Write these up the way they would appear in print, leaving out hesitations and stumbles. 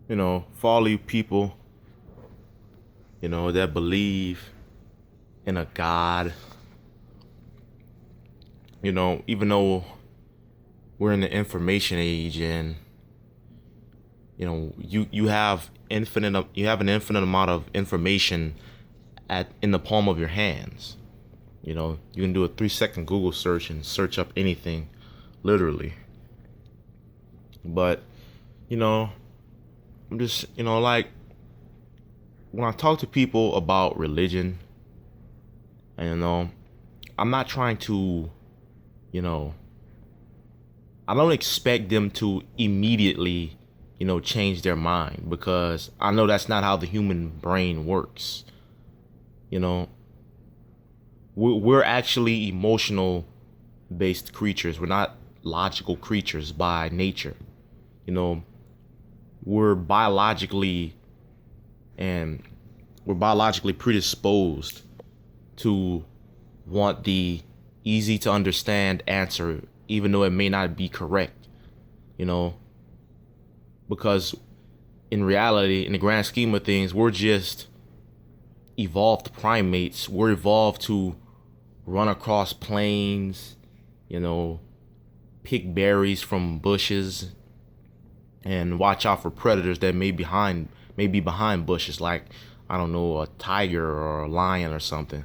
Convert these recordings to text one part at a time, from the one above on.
For all you people, that believe in a God, even though we're in the information age and, you have an infinite amount of information in the palm of your hands. You can do a 3-second Google search and search up anything, literally. But, you know, I'm just, like when I talk to people about religion, and I'm not trying to, you know, I don't expect them to immediately, change their mind, because I know that's not how the human brain works. You know, we're actually emotional based creatures. We're not logical creatures by nature. You know, we're biologically and we're biologically predisposed to want the easy to understand answer, even though it may not be correct, you know, because in reality, in the grand scheme of things, we're just evolved primates. We're evolved to run across plains, you know, pick berries from bushes and watch out for predators that may be behind bushes, like, I don't know, a tiger or a lion or something.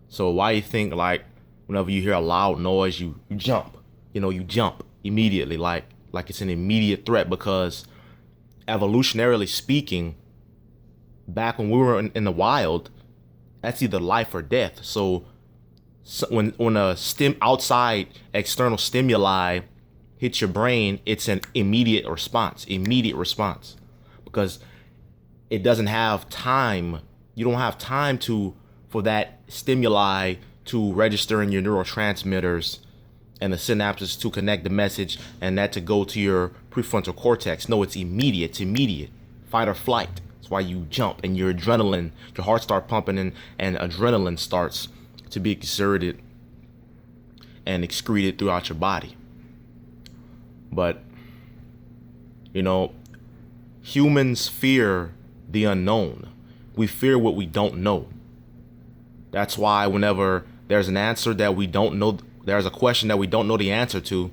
So why you think, like, whenever you hear a loud noise, you jump. You jump immediately, like it's an immediate threat, because evolutionarily speaking, back when we were in the wild, that's either life or death. So when a outside external stimuli hits your brain, it's an immediate response, because it doesn't have time. You don't have time for that stimuli to register in your neurotransmitters and the synapses to connect the message and that to go to your prefrontal cortex. No, it's immediate. It's immediate. Fight or flight. That's why you jump, and your heart starts pumping, and adrenaline starts to be exerted and excreted throughout your body. But, humans fear the unknown. We fear what we don't know. That's why whenever there's an answer that we don't know, there's a question that we don't know the answer to,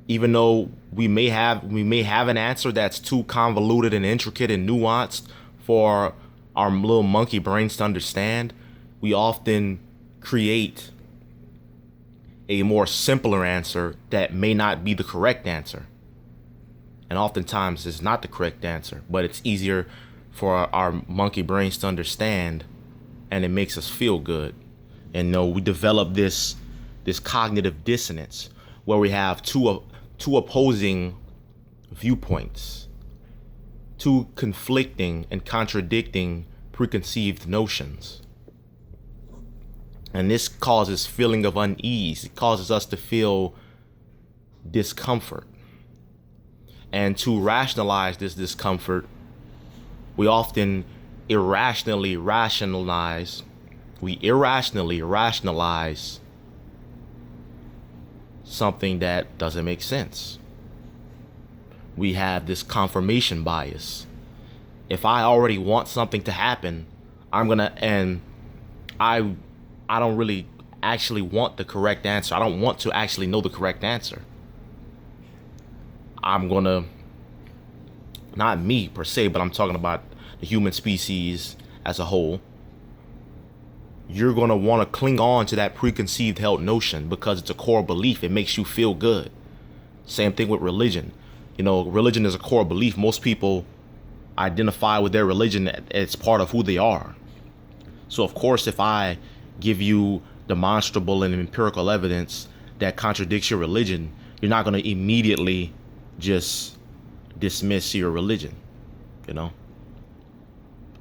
even though we may have an answer that's too convoluted and intricate and nuanced for our little monkey brains to understand, we often create a more simpler answer that may not be the correct answer. And oftentimes it's not the correct answer, but it's easier for our monkey brains to understand, and it makes us feel good. And we develop this cognitive dissonance where we have two opposing viewpoints, two conflicting and contradicting preconceived notions. And this causes feeling of unease. It causes us to feel discomfort. And to rationalize this discomfort, we often irrationally rationalize something that doesn't make sense. We have this confirmation bias. If I already want something to happen, I don't really actually want the correct answer. I don't want to actually know the correct answer. I'm gonna, not me per se, but I'm talking about the human species as a whole. You're gonna want to cling on to that preconceived held notion because it's a core belief. It makes you feel good. Same thing with religion. Religion is a core belief. Most people identify with their religion as part of who they are. So of course, if I give you demonstrable and empirical evidence that contradicts your religion, you're not going to immediately just dismiss your religion.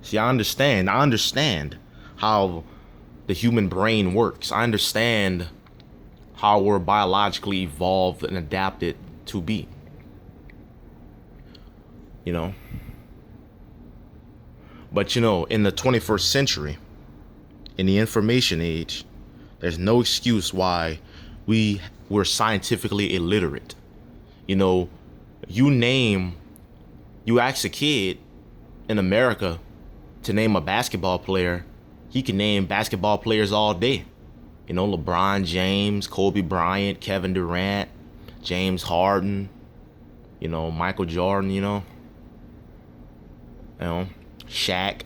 See, I understand how the human brain works. I understand how we're biologically evolved and adapted to be. But in the 21st century, in the information age, there's no excuse why we're scientifically illiterate. You name You ask a kid in America to name a basketball player, he can name basketball players all day. You know, LeBron James, Kobe Bryant, Kevin Durant, James Harden, you know, Michael Jordan, you know, Shaq.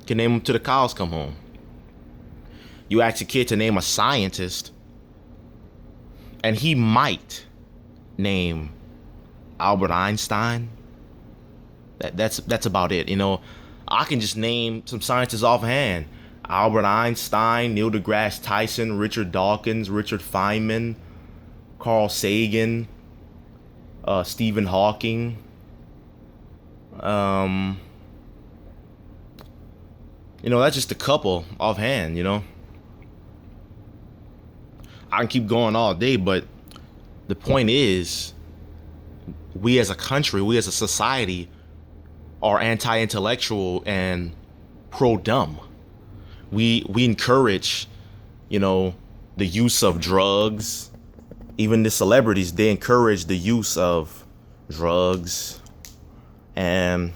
Can name them till the cows come home. You ask a kid to name a scientist, and he might name Albert Einstein. That's about it. You know, I can just name some scientists offhand. Albert Einstein, Neil deGrasse Tyson, Richard Dawkins, Richard Feynman, Carl Sagan, Stephen Hawking. You know, that's just a couple offhand, I can keep going all day, but the point is, we as a country, we as a society are anti-intellectual and pro-dumb. We encourage, the use of drugs. Even the celebrities, they encourage the use of drugs, and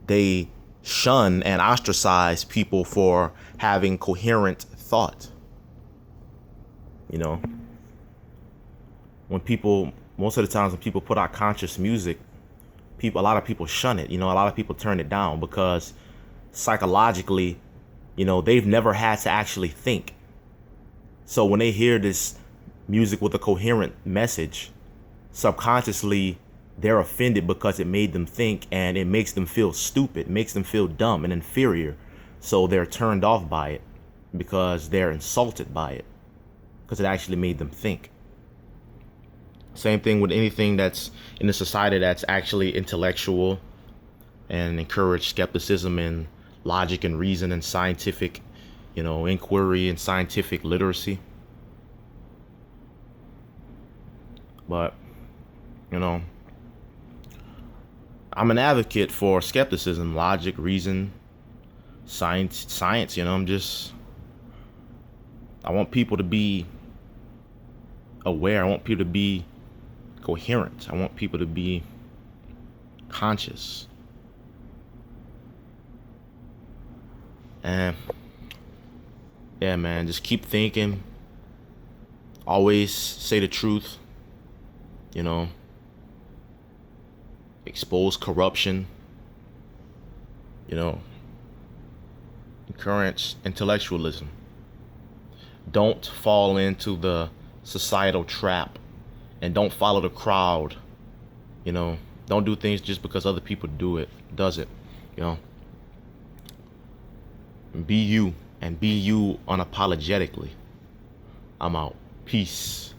they shun and ostracize people for having coherent thought. Most of the times when people put out conscious music, a lot of people shun it. A lot of people turn it down because psychologically, they've never had to actually think. So when they hear this music with a coherent message, subconsciously they're offended because it made them think, and it makes them feel stupid, makes them feel dumb and inferior. So they're turned off by it because they're insulted by it, because it actually made them think. Same thing with anything that's in a society that's actually intellectual and encourage skepticism and logic and reason and scientific, inquiry and scientific literacy. But, I'm an advocate for skepticism, logic, reason, science. I want people to be aware. I want people to be coherent. I want people to be conscious. And yeah, man, just keep thinking. Always say the truth. Expose corruption. Encourage intellectualism. Don't fall into the societal trap, and don't follow the crowd. Don't do things just because other people does it. Be you, and be you unapologetically. I'm out. Peace.